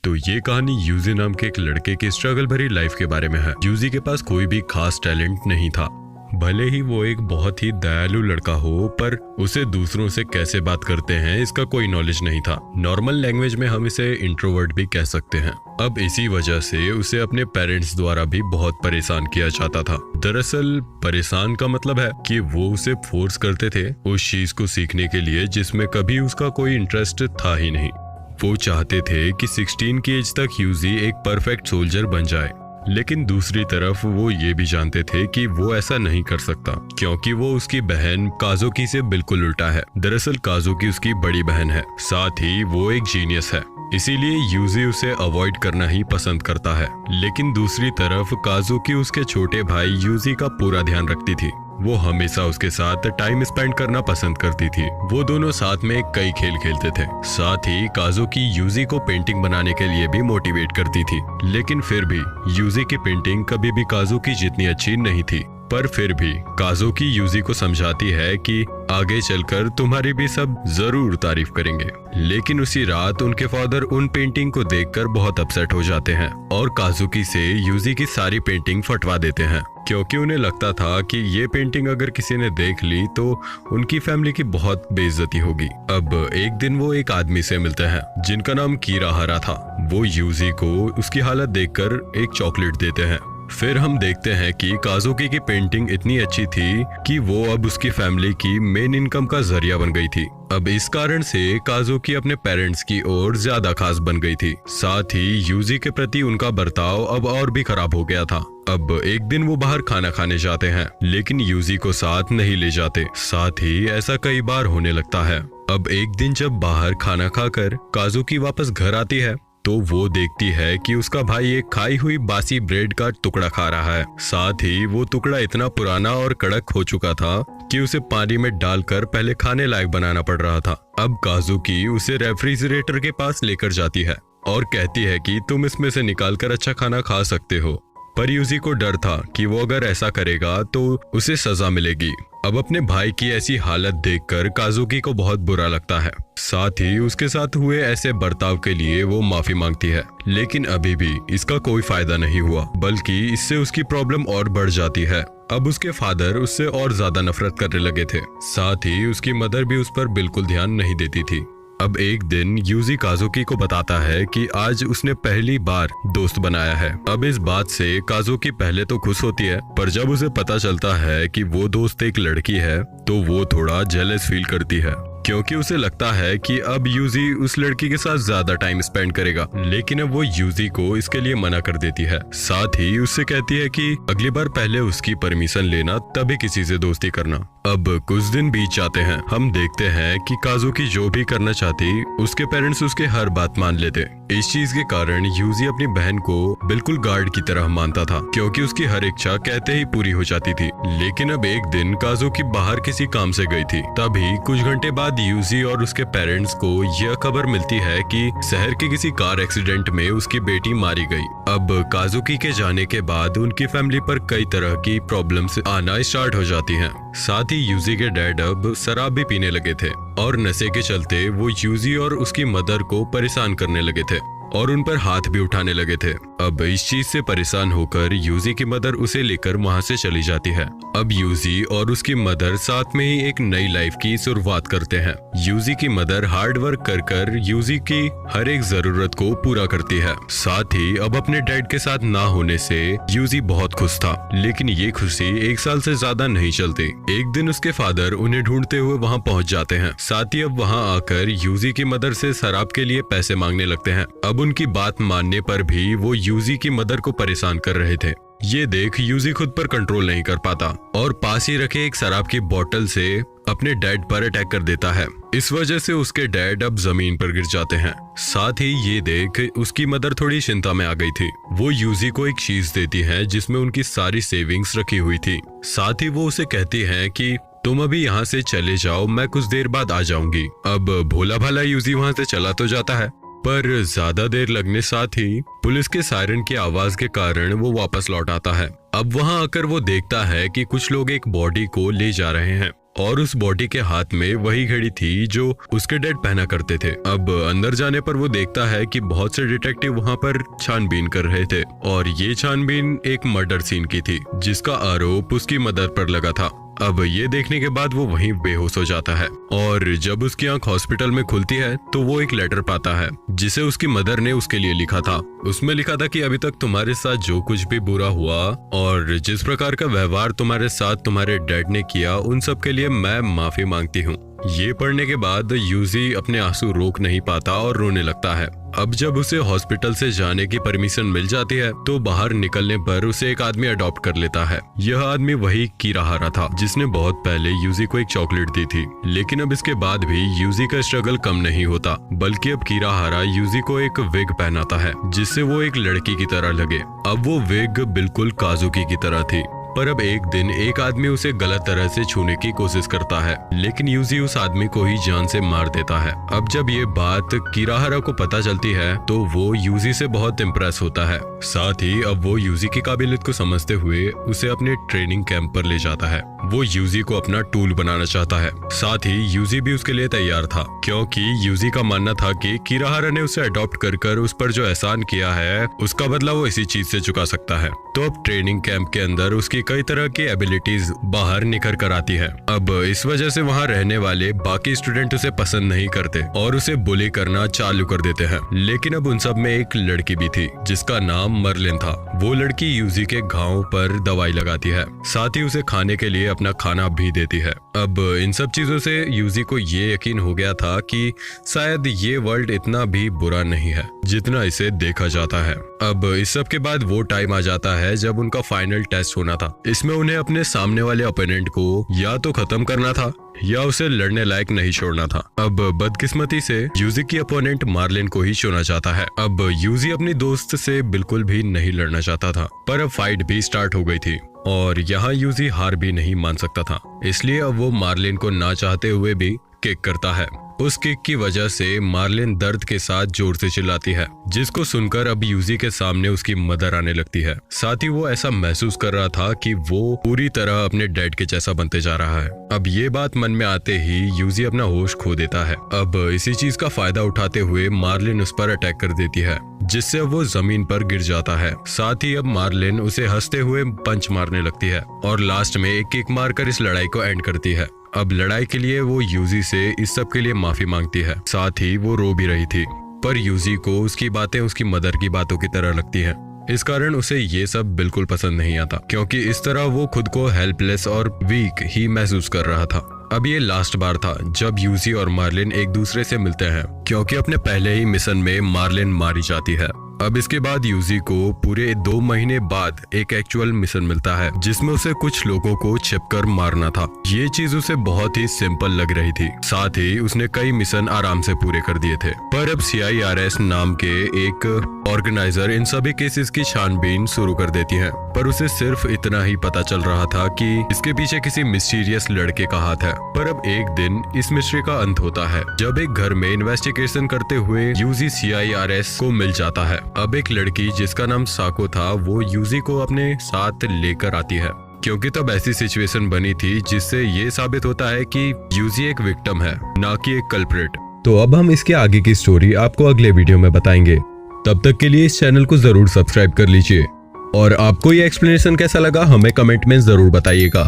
तो ये कहानी यूजी नाम के एक लड़के की स्ट्रगल भरी लाइफ के बारे में है। यूजी के पास कोई भी खास टैलेंट नहीं था, भले ही वो एक बहुत ही दयालु लड़का हो, पर उसे दूसरों से कैसे बात करते हैं इसका कोई नॉलेज नहीं था। नॉर्मल लैंग्वेज में हम इसे इंट्रोवर्ट भी कह सकते हैं। अब इसी वजह से उसे अपने पेरेंट्स द्वारा भी बहुत परेशान किया जाता था। दरअसल परेशान का मतलब है कि वो उसे फोर्स करते थे उस चीज को सीखने के लिए जिसमें कभी उसका कोई इंटरेस्ट था ही नहीं। वो चाहते थे कि 16 की एज तक यूजी एक परफेक्ट सोल्जर बन जाए, लेकिन दूसरी तरफ वो ये भी जानते थे कि वो ऐसा नहीं कर सकता क्योंकि वो उसकी बहन काजुकी से बिल्कुल उल्टा है। दरअसल काजुकी उसकी बड़ी बहन है, साथ ही वो एक जीनियस है, इसीलिए यूजी उसे अवॉइड करना ही पसंद करता है। लेकिन दूसरी तरफ काजुकी उसके छोटे भाई यूजी का पूरा ध्यान रखती थी। वो हमेशा उसके साथ टाइम स्पेंड करना पसंद करती थी। वो दोनों साथ में कई खेल खेलते थे। साथ ही काजुकी यूजी को पेंटिंग बनाने के लिए भी मोटिवेट करती थी, लेकिन फिर भी यूजी की पेंटिंग कभी भी काजुकी जितनी अच्छी नहीं थी। पर फिर भी काजुकी यूजी को समझाती है कि आगे चलकर तुम्हारी भी सब जरूर तारीफ करेंगे। लेकिन उसी रात उनके फादर उन पेंटिंग को देखकर बहुत अपसेट हो जाते हैं और काजुकी से यूजी की सारी पेंटिंग फटवा देते हैं, क्योंकि उन्हें लगता था कि ये पेंटिंग अगर किसी ने देख ली तो उनकी फैमिली की बहुत बेइज्जती होगी। अब एक दिन वो एक आदमी से मिलते हैं जिनका नाम कीराहारा था। वो यूजी को उसकी हालत देखकर एक चॉकलेट देते हैं। फिर हम देखते हैं कि काजुकी की पेंटिंग इतनी अच्छी थी कि वो अब उसकी फैमिली की मेन इनकम का जरिया बन गई थी। अब इस कारण से काजुकी अपने पेरेंट्स की ओर ज्यादा खास बन गई थी। साथ ही यूजी के प्रति उनका बर्ताव अब और भी खराब हो गया था। अब एक दिन वो बाहर खाना खाने जाते हैं, लेकिन यूजी को साथ नहीं ले जाते। साथ ही ऐसा कई बार होने लगता है। अब एक दिन जब बाहर खाना खाकर काजुकी वापस घर आती है तो वो देखती है कि उसका भाई एक खाई हुई बासी ब्रेड का टुकड़ा खा रहा है। साथ ही वो टुकड़ा इतना पुराना और कड़क हो चुका था कि उसे पानी में डालकर पहले खाने लायक बनाना पड़ रहा था। अब काजुकी उसे रेफ्रिजरेटर के पास लेकर जाती है और कहती है कि तुम इसमें से निकालकर अच्छा खाना खा सकते हो। पर यूजी को डर था कि वो अगर ऐसा करेगा तो उसे सजा मिलेगी। अब अपने भाई की ऐसी हालत देखकर काजुकी को बहुत बुरा लगता है। साथ ही उसके साथ हुए ऐसे बर्ताव के लिए वो माफी मांगती है, लेकिन अभी भी इसका कोई फायदा नहीं हुआ, बल्कि इससे उसकी प्रॉब्लम और बढ़ जाती है। अब उसके फादर उससे और ज्यादा नफरत करने लगे थे। साथ ही उसकी मदर भी उस पर बिल्कुल ध्यान नहीं देती थी। अब एक दिन यूजी काजुकी को बताता है कि आज उसने पहली बार दोस्त बनाया है। अब इस बात से काजुकी पहले तो खुश होती है, पर जब उसे पता चलता है कि वो दोस्त एक लड़की है तो वो थोड़ा जेलस फील करती है, क्योंकि उसे लगता है कि अब यूजी उस लड़की के साथ ज्यादा टाइम स्पेंड करेगा। लेकिन अब वो यूजी को इसके लिए मना कर देती है। साथ ही उससे कहती है कि अगली बार पहले उसकी परमिशन लेना, तभी किसी से दोस्ती करना। अब कुछ दिन बीत जाते हैं। हम देखते हैं कि काजुकी जो भी करना चाहती उसके पेरेंट्स उसके हर बात मान लेते। इस चीज के कारण यूजी अपनी बहन को बिल्कुल गार्ड की तरह मानता था, क्योंकि उसकी हर इच्छा कहते ही पूरी हो जाती थी। लेकिन अब एक दिन काजुकी बाहर किसी काम से गई थी। तभी कुछ घंटे बाद यूजी और उसके पेरेंट्स को यह खबर मिलती है कि शहर के किसी कार एक्सीडेंट में उसकी बेटी मारी गई। अब काजुकी के जाने के बाद उनकी फैमिली पर कई तरह की प्रॉब्लम्स आना स्टार्ट हो जाती हैं। साथ ही यूजी के डैड अब शराब भी पीने लगे थे और नशे के चलते वो यूजी और उसकी मदर को परेशान करने लगे थे और उन पर हाथ भी उठाने लगे थे। अब इस चीज से परेशान होकर यूजी की मदर उसे लेकर वहां से चली जाती है। अब यूजी और उसकी मदर साथ में ही एक नई लाइफ की शुरुआत करते हैं। यूजी की मदर हार्ड वर्क कर कर यूजी की हर एक जरूरत को पूरा करती है। साथ ही अब अपने डैड के साथ ना होने से यूजी बहुत खुश था, लेकिन ये खुशी एक साल से ज्यादा नहीं चलती। एक दिन उसके फादर उन्हें ढूंढते हुए वहाँ पहुँच जाते हैं। साथ ही अब वहाँ आकर यूजी की मदर से शराब के लिए पैसे मांगने लगते हैं। अब उनकी बात मानने पर भी वो यूजी की मदर को परेशान कर रहे थे। ये देख यूजी खुद पर कंट्रोल नहीं कर पाता और पास ही रखे एक शराब की बोतल से अपने डैड पर अटैक कर देता है। इस वजह से उसके डैड अब जमीन पर गिर जाते हैं। साथ ही ये देख उसकी मदर थोड़ी चिंता में आ गई थी। वो यूजी को एक चीज देती है जिसमें उनकी सारी सेविंग्स रखी हुई थी। साथ ही वो उसे कहती है कि तुम अभी यहाँ से चले जाओ, मैं कुछ देर बाद आ जाऊंगी। अब भोला भाला यूजी वहाँ से चला तो जाता है, पर ज्यादा देर लगने साथ ही पुलिस के सायरन की आवाज के कारण वो वापस लौट आता है। अब वहां आकर वो देखता है कि कुछ लोग एक बॉडी को ले जा रहे हैं। और उस बॉडी के हाथ में वही घड़ी थी जो उसके डैड पहना करते थे। अब अंदर जाने पर वो देखता है कि बहुत से डिटेक्टिव वहाँ पर छानबीन कर रहे थे और ये छानबीन एक मर्डर सीन की थी जिसका आरोप उसकी मदर पर लगा था। अब ये देखने के बाद वो वहीं बेहोश हो जाता है और जब उसकी आंख हॉस्पिटल में खुलती है तो वो एक लेटर पाता है जिसे उसकी मदर ने उसके लिए लिखा था। उसमें लिखा था कि अभी तक तुम्हारे साथ जो कुछ भी बुरा हुआ और जिस प्रकार का व्यवहार तुम्हारे साथ तुम्हारे डैड ने किया उन सब के लिए मैं माफी मांगती हूँ। ये पढ़ने के बाद यूजी अपने आंसू रोक नहीं पाता और रोने लगता है। अब जब उसे हॉस्पिटल से जाने की परमिशन मिल जाती है तो बाहर निकलने पर उसे एक आदमी अडॉप्ट कर लेता है। यह आदमी वही कीराहारा था जिसने बहुत पहले यूजी को एक चॉकलेट दी थी। लेकिन अब इसके बाद भी यूजी का स्ट्रगल कम नहीं होता, बल्कि अब कीराहारा यूजी को एक विग पहनाता है जिससे वो एक लड़की की तरह लगे। अब वो विग बिल्कुल काजुकी की तरह थी। पर अब एक दिन एक आदमी उसे गलत तरह से छूने की कोशिश करता है, लेकिन यूजी उस आदमी को ही जान से मार देता है। अब जब ये बात कीराहारा को पता चलती है तो वो यूजी से बहुत इम्प्रेस होता है। साथ ही अब वो यूजी की काबिलियत को समझते हुए उसे अपने ट्रेनिंग कैंप पर ले जाता है। वो यूजी को अपना टूल बनाना चाहता है। साथ ही यूजी भी उसके लिए तैयार था, क्योंकि यूजी का मानना था कि कीराहारा ने उसे अडॉप्ट कर उस पर जो एहसान किया है उसका बदला वो इसी चीज से चुका सकता है। तो अब ट्रेनिंग कैंप के अंदर उसकी कई तरह की एबिलिटीज बाहर निखर कर आती है। अब इस वजह से वहाँ रहने वाले बाकी स्टूडेंट उसे पसंद नहीं करते और उसे बुली करना चालू कर देते हैं। लेकिन अब उन सब में एक लड़की भी थी जिसका नाम मर्लिन था। वो लड़की यूजी के घाव पर दवाई लगाती है, साथ ही उसे खाने के लिए अपना खाना भी देती है। अब इन सब चीजों से यूजी को ये यकीन हो गया था कि शायद ये वर्ल्ड इतना भी बुरा नहीं है जितना इसे देखा जाता है। अब इस सब के बाद वो टाइम आ जाता है जब उनका फाइनल टेस्ट होना था। इसमें उन्हें अपने सामने वाले ओपोनेंट को या तो खत्म करना था या उसे लड़ने लायक नहीं छोड़ना था। अब बदकिस्मती से यूजी की अपोनेंट मार्लिन को ही चुना जाता है। अब यूजी अपनी दोस्त से बिल्कुल भी नहीं लड़ना चाहता था, पर अब फाइट भी स्टार्ट हो गई थी और यहाँ यूजी हार भी नहीं मान सकता था। इसलिए अब वो मार्लिन को ना चाहते हुए भी किक करता है। उस किक की वजह से मार्लिन दर्द के साथ जोर से चिल्लाती है, जिसको सुनकर अब यूजी के सामने उसकी मदर आने लगती है। साथ ही वो ऐसा महसूस कर रहा था कि वो पूरी तरह अपने डैड के जैसा बनते जा रहा है। अब ये बात मन में आते ही यूजी अपना होश खो देता है। अब इसी चीज का फायदा उठाते हुए मार्लिन उस पर अटैक कर देती है, जिससे वो जमीन पर गिर जाता है। साथ ही अब मार्लिन उसे हंसते हुए पंच मारने लगती है और लास्ट में एक किक मारकर इस लड़ाई को एंड करती है। अब लड़ाई के लिए वो यूजी से इस सब के लिए माफी मांगती है। साथ ही वो रो भी रही थी, पर यूजी को उसकी बातें उसकी मदर की बातों की तरह लगती है। इस कारण उसे ये सब बिल्कुल पसंद नहीं आता, क्योंकि इस तरह वो खुद को हेल्पलेस और वीक ही महसूस कर रहा था। अब ये लास्ट बार था जब यूजी और मार्लिन एक दूसरे से मिलते हैं, क्योंकि अपने पहले ही मिशन में मार्लिन मारी जाती है। अब इसके बाद यूजी को पूरे 2 महीने बाद एक एक्चुअल मिशन मिलता है, जिसमें उसे कुछ लोगों को छिपकर मारना था। ये चीज उसे बहुत ही सिंपल लग रही थी। साथ ही उसने कई मिशन आराम से पूरे कर दिए थे। पर अब CIRS नाम के एक ऑर्गेनाइजर इन सभी केसेस की छानबीन शुरू कर देती है। पर उसे सिर्फ इतना ही पता चल रहा था कि इसके पीछे किसी मिस्टीरियस लड़के का हाथ है। पर अब एक दिन इस मिस्ट्री का अंत होता है जब एक घर में इन्वेस्टिगेशन करते हुए यूजी CIRS को मिल जाता है। अब एक लड़की जिसका नाम साको था वो यूजी को अपने साथ लेकर आती है, क्योंकि तब ऐसी सिचुएशन बनी थी जिससे ये साबित होता है कि यूजी एक विक्टिम है, ना कि एक कल्प्रिट। तो अब हम इसके आगे की स्टोरी आपको अगले वीडियो में बताएंगे। तब तक के लिए इस चैनल को जरूर सब्सक्राइब कर लीजिए और आपको ये एक्सप्लेनेशन कैसा लगा हमें कमेंट में जरूर बताइएगा।